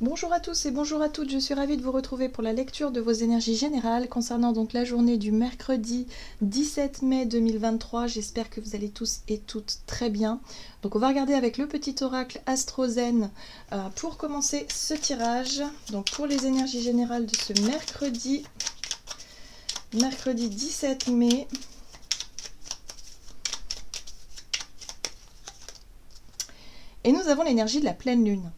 Bonjour à tous et bonjour à toutes, je suis ravie de vous retrouver pour la lecture de vos énergies générales concernant donc la journée du mercredi 17 mai 2023. J'espère que vous allez tous et toutes très bien. Donc on va regarder avec le petit oracle AstroZen pour commencer ce tirage. Donc pour les énergies générales de ce mercredi 17 mai. Et nous avons l'énergie de la pleine lune.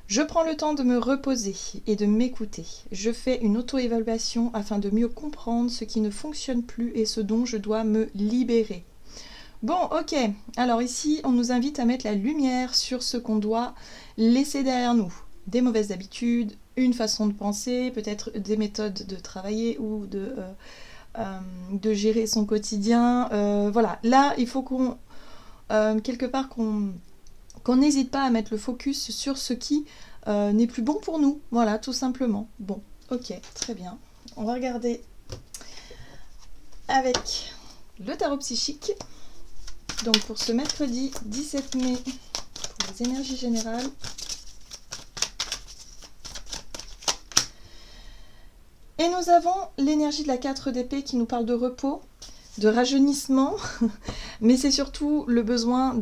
Je prends le temps de me reposer et de m'écouter. Je fais une auto-évaluation afin de mieux comprendre ce qui ne fonctionne plus et ce dont je dois me libérer. Bon, ok. Alors ici, on nous invite à mettre la lumière sur ce qu'on doit laisser derrière nous. Des mauvaises habitudes, une façon de penser, peut-être des méthodes de travailler ou de gérer son quotidien. Voilà. Là, il faut qu'on quelque part qu'on n'hésite pas à mettre le focus sur ce qui n'est plus bon pour nous. Voilà, tout simplement. Bon, ok, très bien. On va regarder avec le tarot psychique. Donc pour ce mercredi 17 mai, pour les énergies générales. Et nous avons l'énergie de la 4 d'épée qui nous parle de repos, de rajeunissement, mais c'est surtout le besoin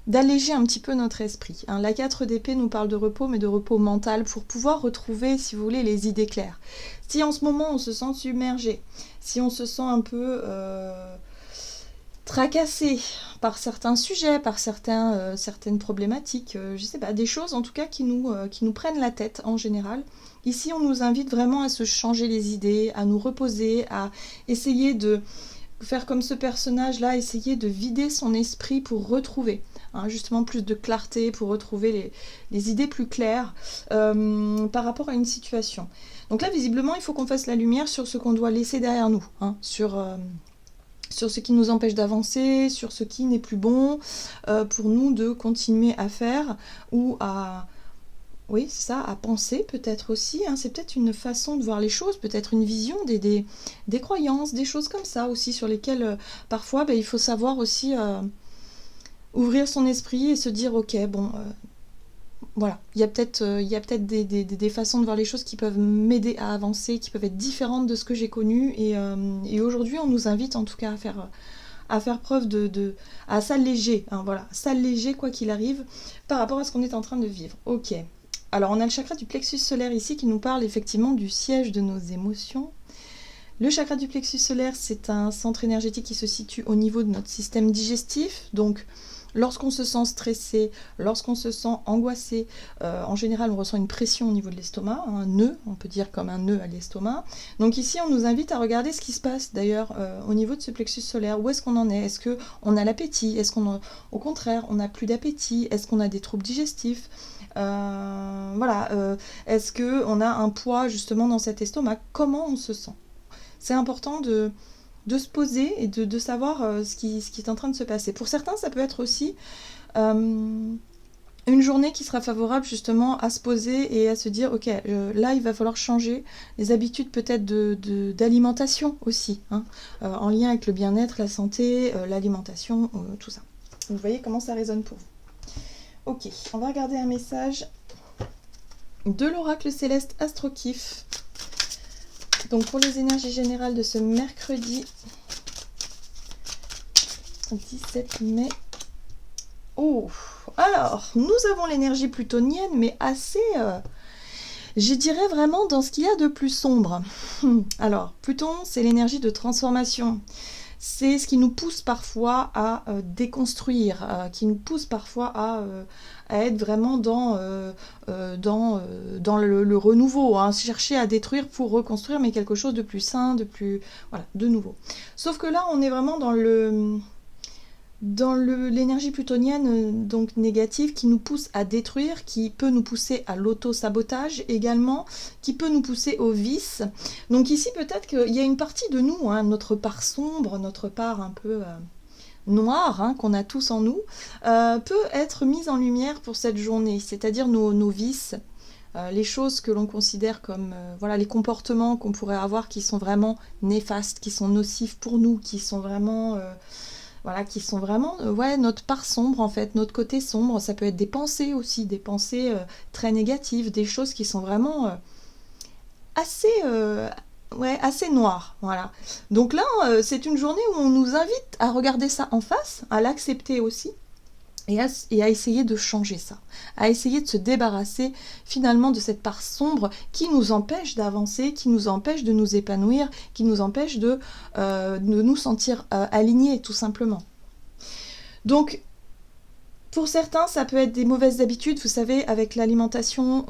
d'alléger un petit peu notre esprit. La 4 d'épée nous parle de repos, mais de repos mental, pour pouvoir retrouver, si vous voulez, les idées claires. Si en ce moment on se sent submergé, si on se sent un peu tracassé par certains sujets, par certaines problématiques, je sais pas, des choses en tout cas qui nous prennent la tête en général. Ici on nous invite vraiment à se changer les idées, à nous reposer, à essayer de faire comme ce personnage-là, essayer de vider son esprit pour retrouver justement plus de clarté, pour retrouver les idées plus claires par rapport à une situation. Donc là, visiblement, il faut qu'on fasse la lumière sur ce qu'on doit laisser derrière nous, sur ce qui nous empêche d'avancer, sur ce qui n'est plus bon pour nous de continuer à faire ou à... Oui, c'est ça, à penser peut-être aussi. C'est peut-être une façon de voir les choses, peut-être une vision, des croyances, des choses comme ça aussi, sur lesquelles parfois il faut savoir aussi ouvrir son esprit et se dire ok, bon, voilà, il y a peut-être des façons de voir les choses qui peuvent m'aider à avancer, qui peuvent être différentes de ce que j'ai connu. Et aujourd'hui, on nous invite en tout cas à faire preuve à s'alléger, voilà, s'alléger quoi qu'il arrive par rapport à ce qu'on est en train de vivre. Ok. Alors on a le chakra du plexus solaire ici qui nous parle effectivement du siège de nos émotions. Le chakra du plexus solaire, c'est un centre énergétique qui se situe au niveau de notre système digestif. Donc lorsqu'on se sent stressé, lorsqu'on se sent angoissé, en général on ressent une pression au niveau de l'estomac, un nœud, on peut dire comme un nœud à l'estomac. Donc ici on nous invite à regarder ce qui se passe d'ailleurs au niveau de ce plexus solaire. Où est-ce qu'on en est? Est-ce qu'on a l'appétit? Est-ce au contraire on n'a plus d'appétit? Est-ce qu'on a des troubles digestifs? Est-ce qu'on a un poids justement dans cet estomac? Comment on se sent? C'est important de se poser et de savoir ce qui est en train de se passer. Pour certains, ça peut être aussi une journée qui sera favorable justement à se poser et à se dire ok, là il va falloir changer les habitudes peut-être d'alimentation aussi, en lien avec le bien-être, la santé, l'alimentation, tout ça. Vous voyez comment ça résonne pour vous. Ok, on va regarder un message de l'oracle céleste Astrokif. Donc pour les énergies générales de ce mercredi 17 mai. Oh, alors, nous avons l'énergie plutonienne, mais assez, je dirais vraiment dans ce qu'il y a de plus sombre. Alors, Pluton, c'est l'énergie de transformation. C'est ce qui nous pousse parfois à déconstruire, qui nous pousse parfois à être vraiment dans le renouveau, chercher à détruire pour reconstruire, mais quelque chose de plus sain, de nouveau. Sauf que là, on est vraiment dans l'énergie plutonienne donc négative qui nous pousse à détruire, qui peut nous pousser à l'auto-sabotage également, qui peut nous pousser au vice. Donc ici peut-être qu'il y a une partie de nous, notre part sombre, notre part un peu noire qu'on a tous en nous, peut être mise en lumière pour cette journée, c'est-à-dire nos vices, les choses que l'on considère comme les comportements qu'on pourrait avoir qui sont vraiment néfastes, qui sont nocifs pour nous, qui sont vraiment voilà, qui sont vraiment ouais, notre part sombre en fait, notre côté sombre. Ça peut être des pensées aussi, des pensées très négatives, des choses qui sont vraiment assez, ouais, assez noires. Voilà. Donc là, c'est une journée où on nous invite à regarder ça en face, à l'accepter aussi. Et à essayer de changer ça, à essayer de se débarrasser finalement de cette part sombre qui nous empêche d'avancer, qui nous empêche de nous épanouir, qui nous empêche de nous sentir alignés tout simplement. Donc pour certains, ça peut être des mauvaises habitudes, vous savez, avec l'alimentation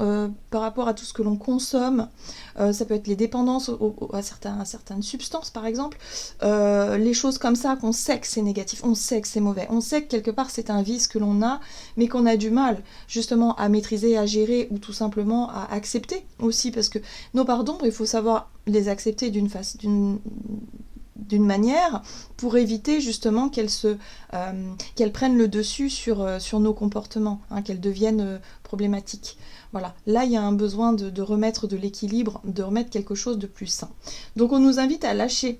par rapport à tout ce que l'on consomme. Ça peut être les dépendances à certaines substances, par exemple. Les choses comme ça, qu'on sait que c'est négatif, on sait que c'est mauvais. On sait que quelque part, c'est un vice que l'on a, mais qu'on a du mal, justement, à maîtriser, à gérer, ou tout simplement à accepter aussi. Parce que nos parts d'ombre, il faut savoir les accepter d'une manière pour éviter justement qu'elles prennent le dessus sur nos comportements, hein, qu'elles deviennent problématiques. Voilà, là il y a un besoin de remettre de l'équilibre, de remettre quelque chose de plus sain. Donc on nous invite à lâcher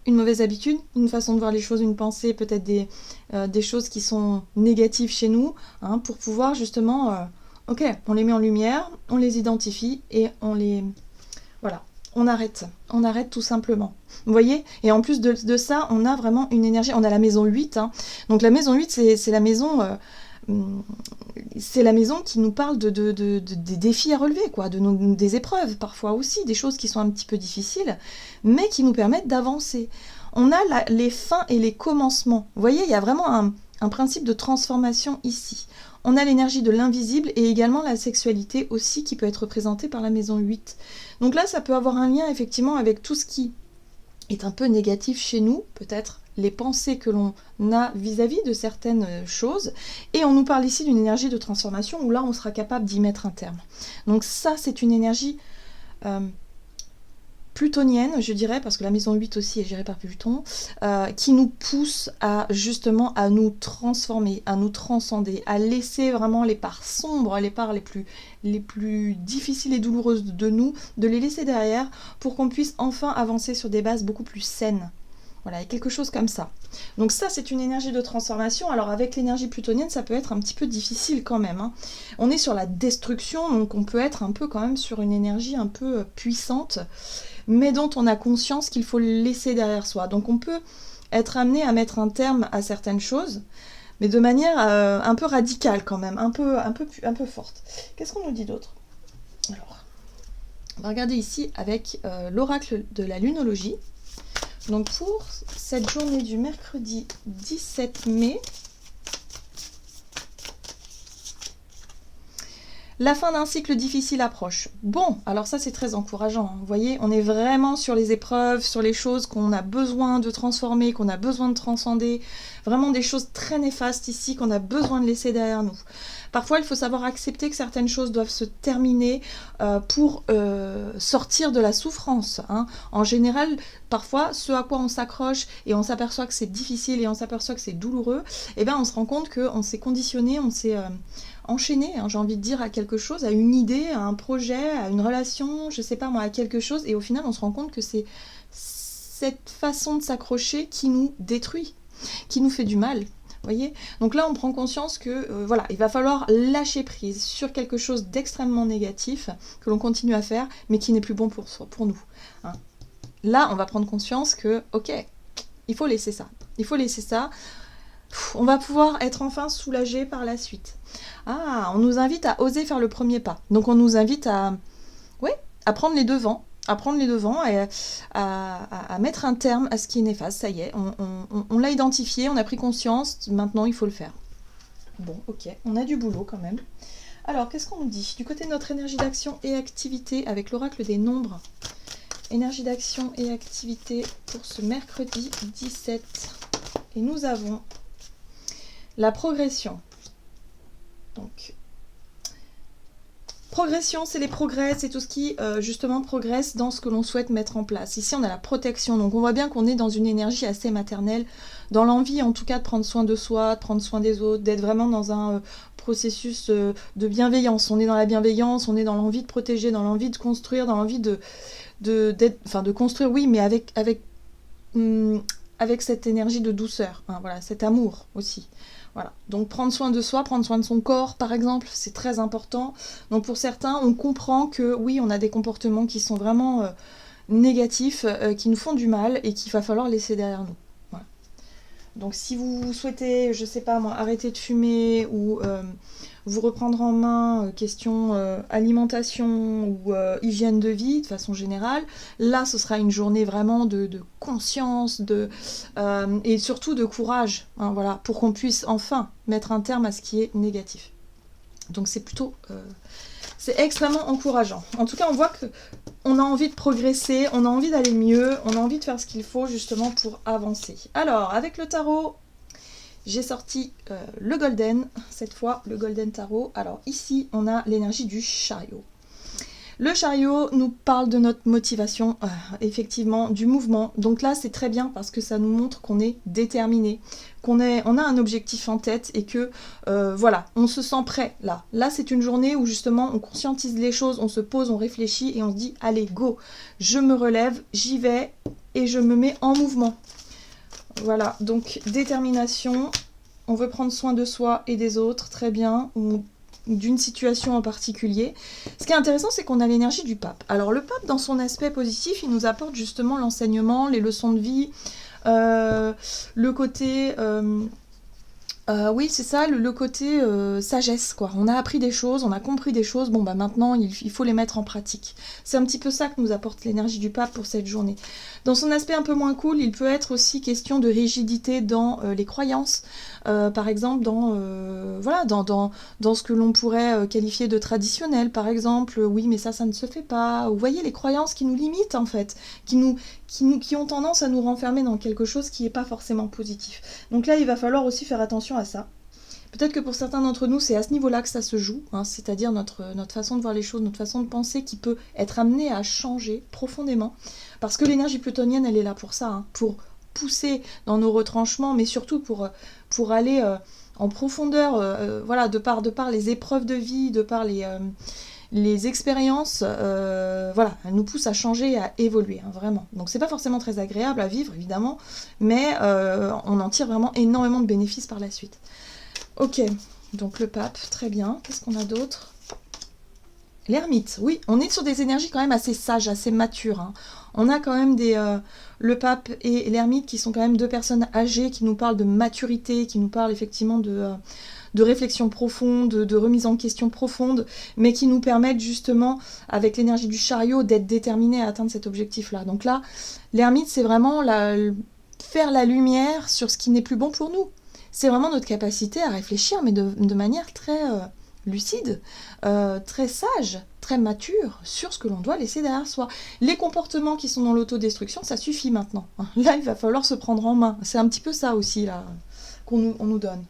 une mauvaise habitude, une façon de voir les choses, une pensée, peut-être des choses qui sont négatives chez nous, hein, pour pouvoir justement, ok, on les met en lumière, on les identifie et on les... Voilà, on arrête tout simplement. Vous voyez? Et en plus de ça, on a vraiment une énergie, on a la maison 8, hein. Donc la maison 8, c'est la maison... c'est la maison qui nous parle des défis à relever, quoi, des épreuves parfois aussi, des choses qui sont un petit peu difficiles, mais qui nous permettent d'avancer. On a les fins et les commencements. Vous voyez, il y a vraiment un principe de transformation ici. On a l'énergie de l'invisible et également la sexualité aussi qui peut être représentée par la maison 8. Donc là, ça peut avoir un lien effectivement avec tout ce qui est un peu négatif chez nous, peut-être les pensées que l'on a vis-à-vis de certaines choses. Et on nous parle ici d'une énergie de transformation où là, on sera capable d'y mettre un terme. Donc ça, c'est une énergie plutonienne, je dirais, parce que la maison 8 aussi est gérée par Pluton, qui nous pousse justement à nous transformer, à nous transcender, à laisser vraiment les parts sombres, les parts les plus difficiles et douloureuses de nous, de les laisser derrière pour qu'on puisse enfin avancer sur des bases beaucoup plus saines. Voilà, il y a quelque chose comme ça. Donc ça, c'est une énergie de transformation. Alors avec l'énergie plutonienne, ça peut être un petit peu difficile quand même, hein. On est sur la destruction, donc on peut être un peu quand même sur une énergie un peu puissante, mais dont on a conscience qu'il faut le laisser derrière soi. Donc on peut être amené à mettre un terme à certaines choses, mais de manière un peu radicale quand même, un peu forte. Qu'est-ce qu'on nous dit d'autre? Alors, on va regarder ici avec l'oracle de la lunologie. Donc pour cette journée du mercredi 17 mai, la fin d'un cycle difficile approche. Bon, alors ça c'est très encourageant, hein. Vous voyez, on est vraiment sur les épreuves, sur les choses qu'on a besoin de transformer, qu'on a besoin de transcender, vraiment des choses très néfastes ici qu'on a besoin de laisser derrière nous. Parfois, il faut savoir accepter que certaines choses doivent se terminer pour sortir de la souffrance, hein. En général, parfois, ce à quoi on s'accroche et on s'aperçoit que c'est difficile et on s'aperçoit que c'est douloureux, eh bien, on se rend compte qu'on s'est conditionné, on s'est enchaîné, hein, j'ai envie de dire, à quelque chose, à une idée, à un projet, à une relation, je sais pas moi, à quelque chose, et au final, on se rend compte que c'est cette façon de s'accrocher qui nous détruit, qui nous fait du mal. Voyez, donc là on prend conscience que voilà, il va falloir lâcher prise sur quelque chose d'extrêmement négatif que l'on continue à faire mais qui n'est plus bon pour nous, hein. Là on va prendre conscience que ok, il faut laisser ça, on va pouvoir être enfin soulagé par la suite. Ah, on nous invite à oser faire le premier pas, donc on nous invite à prendre les devants, et à mettre un terme à ce qui est néfaste. Ça y est, on l'a identifié, on a pris conscience, maintenant il faut le faire. Bon, ok, on a du boulot quand même. Alors, qu'est-ce qu'on nous dit? Du côté de notre énergie d'action et activité avec l'oracle des nombres. Énergie d'action et activité pour ce mercredi 17. Et nous avons la progression. Donc, progression, c'est les progrès, c'est tout ce qui justement progresse dans ce que l'on souhaite mettre en place. Ici, on a la protection, donc on voit bien qu'on est dans une énergie assez maternelle, dans l'envie en tout cas de prendre soin de soi, de prendre soin des autres, d'être vraiment dans un processus de bienveillance. On est dans la bienveillance, on est dans l'envie de protéger, dans l'envie de construire, dans l'envie de construire, oui, mais avec avec cette énergie de douceur, hein, voilà, cet amour aussi. Voilà. Donc prendre soin de soi, prendre soin de son corps par exemple, c'est très important. Donc pour certains, on comprend que oui, on a des comportements qui sont vraiment négatifs, qui nous font du mal et qu'il va falloir laisser derrière nous. Voilà. Donc si vous souhaitez, je sais pas moi, arrêter de fumer ou vous reprendre en main, question alimentation ou hygiène de vie de façon générale, là ce sera une journée vraiment de conscience et surtout de courage, hein, voilà, pour qu'on puisse enfin mettre un terme à ce qui est négatif. Donc c'est plutôt... c'est extrêmement encourageant. En tout cas, on voit qu'on a envie de progresser, on a envie d'aller mieux, on a envie de faire ce qu'il faut justement pour avancer. Alors, avec le tarot, j'ai sorti le Golden, cette fois le Golden Tarot. Alors ici, on a l'énergie du chariot. Le chariot nous parle de notre motivation, effectivement, du mouvement. Donc là, c'est très bien parce que ça nous montre qu'on est déterminé, on a un objectif en tête et que, voilà, on se sent prêt là. Là, c'est une journée où justement, on conscientise les choses, on se pose, on réfléchit et on se dit, allez, go, je me relève, j'y vais et je me mets en mouvement. Voilà, donc détermination, on veut prendre soin de soi et des autres, très bien, ou d'une situation en particulier. Ce qui est intéressant, c'est qu'on a l'énergie du pape. Alors le pape, dans son aspect positif, il nous apporte justement l'enseignement, les leçons de vie, le côté... oui, c'est ça, le côté sagesse, quoi. On a appris des choses, on a compris des choses, bon bah maintenant il faut les mettre en pratique. C'est un petit peu ça que nous apporte l'énergie du pape pour cette journée. Dans son aspect un peu moins cool, il peut être aussi question de rigidité dans les croyances, par exemple voilà, dans ce que l'on pourrait qualifier de traditionnel, par exemple, oui mais ça ne se fait pas. Vous voyez les croyances qui nous limitent en fait, qui ont tendance à nous renfermer dans quelque chose qui n'est pas forcément positif. Donc là, il va falloir aussi faire attention à ça. Peut-être que pour certains d'entre nous, c'est à ce niveau-là que ça se joue, hein, c'est-à-dire notre façon de voir les choses, notre façon de penser qui peut être amenée à changer profondément. Parce que l'énergie plutonienne, elle est là pour ça, hein, pour pousser dans nos retranchements, mais surtout pour aller en profondeur, voilà, de par les épreuves de vie, de par les expériences, voilà, elles nous poussent à changer et à évoluer, hein, vraiment. Donc c'est pas forcément très agréable à vivre, évidemment, mais on en tire vraiment énormément de bénéfices par la suite. Ok, donc le pape, très bien. Qu'est-ce qu'on a d'autre? L'ermite, oui, on est sur des énergies quand même assez sages, assez matures, hein. On a quand même le pape et l'ermite qui sont quand même deux personnes âgées, qui nous parlent de maturité, qui nous parlent effectivement de réflexion profonde, de remise en question profonde, mais qui nous permettent justement, avec l'énergie du chariot, d'être déterminés à atteindre cet objectif-là. Donc là, l'ermite, c'est vraiment faire la lumière sur ce qui n'est plus bon pour nous. C'est vraiment notre capacité à réfléchir, mais de manière très lucide, très sage, très mature, sur ce que l'on doit laisser derrière soi. Les comportements qui sont dans l'autodestruction, ça suffit maintenant. Là, il va falloir se prendre en main. C'est un petit peu ça aussi, là, on nous donne.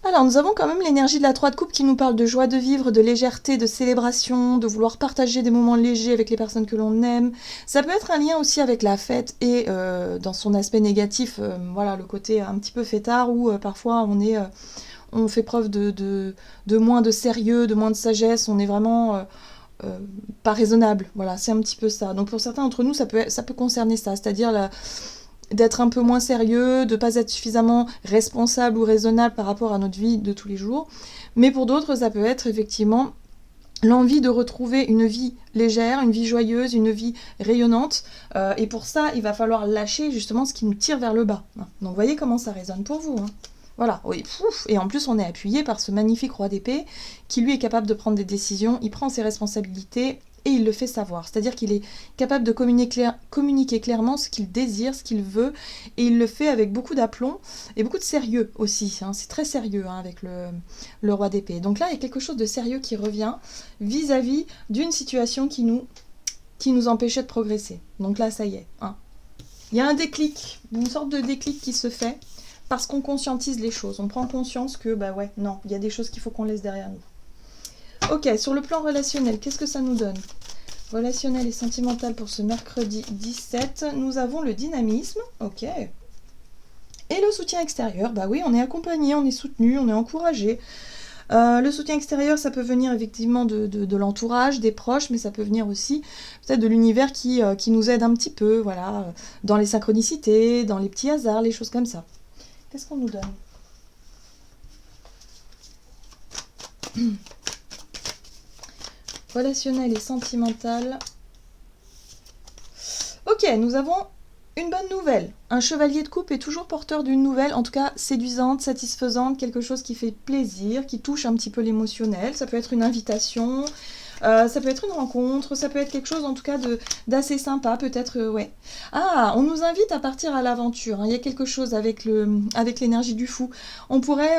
Alors, nous avons quand même l'énergie de la 3 de coupe qui nous parle de joie de vivre, de légèreté, de célébration, de vouloir partager des moments légers avec les personnes que l'on aime. Ça peut être un lien aussi avec la fête et dans son aspect négatif, voilà, le côté un petit peu fêtard où parfois on fait preuve de moins de sérieux, de moins de sagesse, on est vraiment pas raisonnable. Voilà, c'est un petit peu ça. Donc pour certains d'entre nous, ça peut concerner ça, c'est-à-dire d'être un peu moins sérieux, de ne pas être suffisamment responsable ou raisonnable par rapport à notre vie de tous les jours. Mais pour d'autres, ça peut être effectivement l'envie de retrouver une vie légère, une vie joyeuse, une vie rayonnante. Et pour ça, il va falloir lâcher justement ce qui nous tire vers le bas. Donc vous voyez comment ça résonne pour vous, hein. Voilà, oui, et en plus on est appuyé par ce magnifique roi d'épée qui lui est capable de prendre des décisions, il prend ses responsabilités et il le fait savoir. C'est-à-dire qu'il est capable de communiquer clairement ce qu'il désire, ce qu'il veut, et il le fait avec beaucoup d'aplomb et beaucoup de sérieux aussi, hein. C'est très sérieux, hein, avec le roi d'épée. Donc là, il y a quelque chose de sérieux qui revient vis-à-vis d'une situation qui nous empêchait de progresser. Donc là, ça y est, hein. Il y a un déclic, une sorte de déclic qui se fait parce qu'on conscientise les choses. On prend conscience que, bah ouais, non, il y a des choses qu'il faut qu'on laisse derrière nous. Ok, sur le plan relationnel, qu'est-ce que ça nous donne? Relationnel et sentimental pour ce mercredi 17, nous avons le dynamisme, ok. Et le soutien extérieur, bah oui, on est accompagné, on est soutenu, on est encouragé. Le soutien extérieur, ça peut venir effectivement de l'entourage, des proches, mais ça peut venir aussi peut-être de l'univers qui nous aide un petit peu, voilà, dans les synchronicités, dans les petits hasards, les choses comme ça. Qu'est-ce qu'on nous donne? Relationnel et sentimental. Ok, nous avons une bonne nouvelle. Un chevalier de coupe est toujours porteur d'une nouvelle, en tout cas séduisante, satisfaisante, quelque chose qui fait plaisir, qui touche un petit peu l'émotionnel. Ça peut être une invitation, ça peut être une rencontre, ça peut être quelque chose en tout cas d'assez sympa, peut-être, ouais. Ah, on nous invite à partir à l'aventure, hein. Il y a quelque chose avec l'énergie du fou. On pourrait,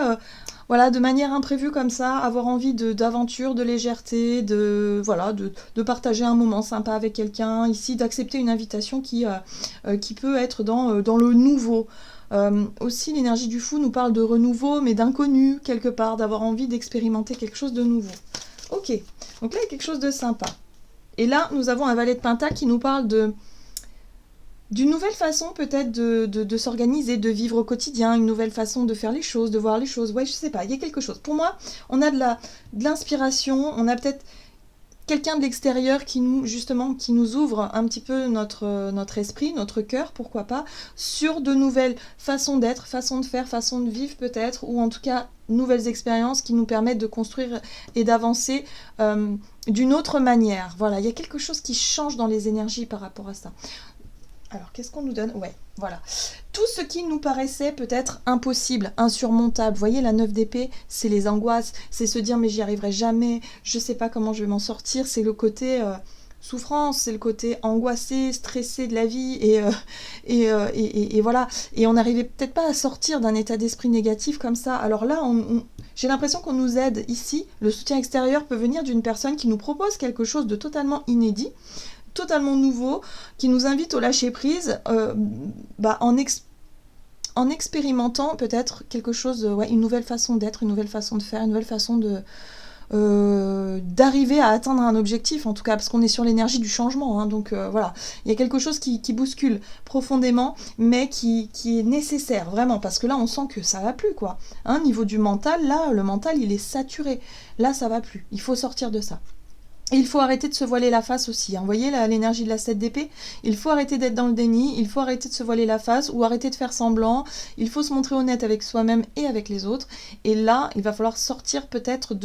voilà, de manière imprévue comme ça, avoir envie d'aventure, de légèreté, voilà, de partager un moment sympa avec quelqu'un, ici, d'accepter une invitation qui peut être dans le nouveau. Aussi, l'énergie du fou nous parle de renouveau, mais d'inconnu, quelque part, d'avoir envie d'expérimenter quelque chose de nouveau. Ok, donc là, il y a quelque chose de sympa. Et là, nous avons un valet de pentacle qui nous parle d'une nouvelle façon peut-être de s'organiser, de vivre au quotidien, une nouvelle façon de faire les choses, de voir les choses. Ouais, je sais pas, il y a quelque chose. Pour moi, on a de l'inspiration, on a peut-être quelqu'un de l'extérieur qui nous ouvre un petit peu notre esprit, notre cœur, pourquoi pas, sur de nouvelles façons d'être, façons de faire, façons de vivre peut-être, ou en tout cas nouvelles expériences qui nous permettent de construire et d'avancer d'une autre manière. Voilà, il y a quelque chose qui change dans les énergies par rapport à ça. Alors, qu'est-ce qu'on nous donne? Ouais, voilà. Tout ce qui nous paraissait peut-être impossible, insurmontable. Vous voyez, la 9 d'épée, c'est les angoisses, c'est se dire mais j'y arriverai jamais, je sais pas comment je vais m'en sortir. C'est le côté souffrance, c'est le côté angoissé, stressé de la vie et voilà. Et on n'arrivait peut-être pas à sortir d'un état d'esprit négatif comme ça. Alors là, j'ai l'impression qu'on nous aide ici. Le soutien extérieur peut venir d'une personne qui nous propose quelque chose de totalement inédit, totalement nouveau, qui nous invite au lâcher-prise en expérimentant peut-être quelque chose, une nouvelle façon d'être, une nouvelle façon de faire, une nouvelle façon d'arriver à atteindre un objectif, en tout cas, parce qu'on est sur l'énergie du changement, hein, donc voilà, il y a quelque chose qui bouscule profondément, mais qui est nécessaire, vraiment, parce que là, on sent que ça va plus, quoi. Hein, niveau du mental, là, le mental, il est saturé. Là, ça va plus. Il faut sortir de ça. Et il faut arrêter de se voiler la face aussi. Hein. Vous voyez l'énergie de la 7 d'épée? Il faut arrêter d'être dans le déni, il faut arrêter de se voiler la face ou arrêter de faire semblant. Il faut se montrer honnête avec soi-même et avec les autres. Et là, il va falloir sortir peut-être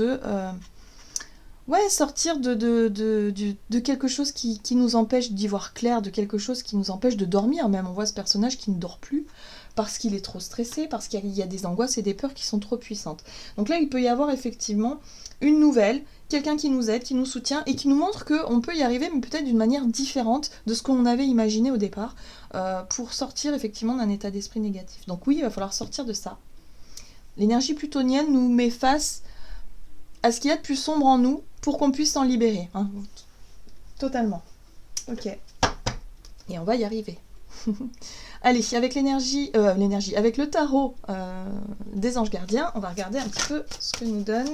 sortir de quelque chose qui nous empêche d'y voir clair, de quelque chose qui nous empêche de dormir. Même on voit ce personnage qui ne dort plus parce qu'il est trop stressé, parce qu'il y a des angoisses et des peurs qui sont trop puissantes. Donc là, il peut y avoir effectivement une nouvelle, quelqu'un qui nous aide, qui nous soutient et qui nous montre qu'on peut y arriver, mais peut-être d'une manière différente de ce qu'on avait imaginé au départ, pour sortir effectivement d'un état d'esprit négatif. Donc oui, il va falloir sortir de ça. L'énergie plutonienne nous met face à ce qu'il y a de plus sombre en nous pour qu'on puisse s'en libérer. Hein. Totalement. Ok. Et on va y arriver. Allez, avec avec le tarot des anges gardiens, on va regarder un petit peu ce que nous donne.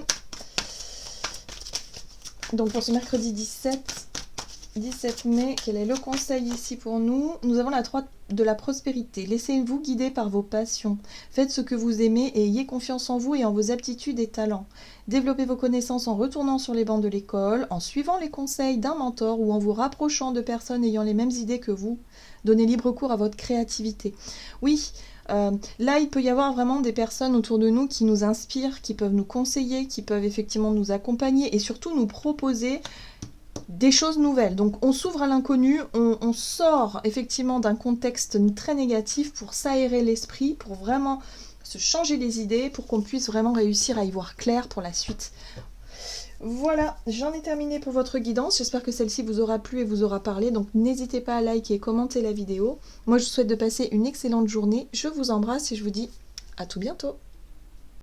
Donc pour ce mercredi 17 mai, quel est le conseil ici pour nous? Nous avons la 3 de la prospérité. Laissez-vous guider par vos passions. Faites ce que vous aimez et ayez confiance en vous et en vos aptitudes et talents. Développez vos connaissances en retournant sur les bancs de l'école, en suivant les conseils d'un mentor ou en vous rapprochant de personnes ayant les mêmes idées que vous. Donnez libre cours à votre créativité. Oui, là, il peut y avoir vraiment des personnes autour de nous qui nous inspirent, qui peuvent nous conseiller, qui peuvent effectivement nous accompagner et surtout nous proposer des choses nouvelles. Donc on s'ouvre à l'inconnu, on sort effectivement d'un contexte très négatif pour s'aérer l'esprit, pour vraiment se changer les idées, pour qu'on puisse vraiment réussir à y voir clair pour la suite. Voilà, j'en ai terminé pour votre guidance. J'espère que celle-ci vous aura plu et vous aura parlé. Donc n'hésitez pas à liker et commenter la vidéo. Moi je vous souhaite de passer une excellente journée. Je vous embrasse et je vous dis à tout bientôt.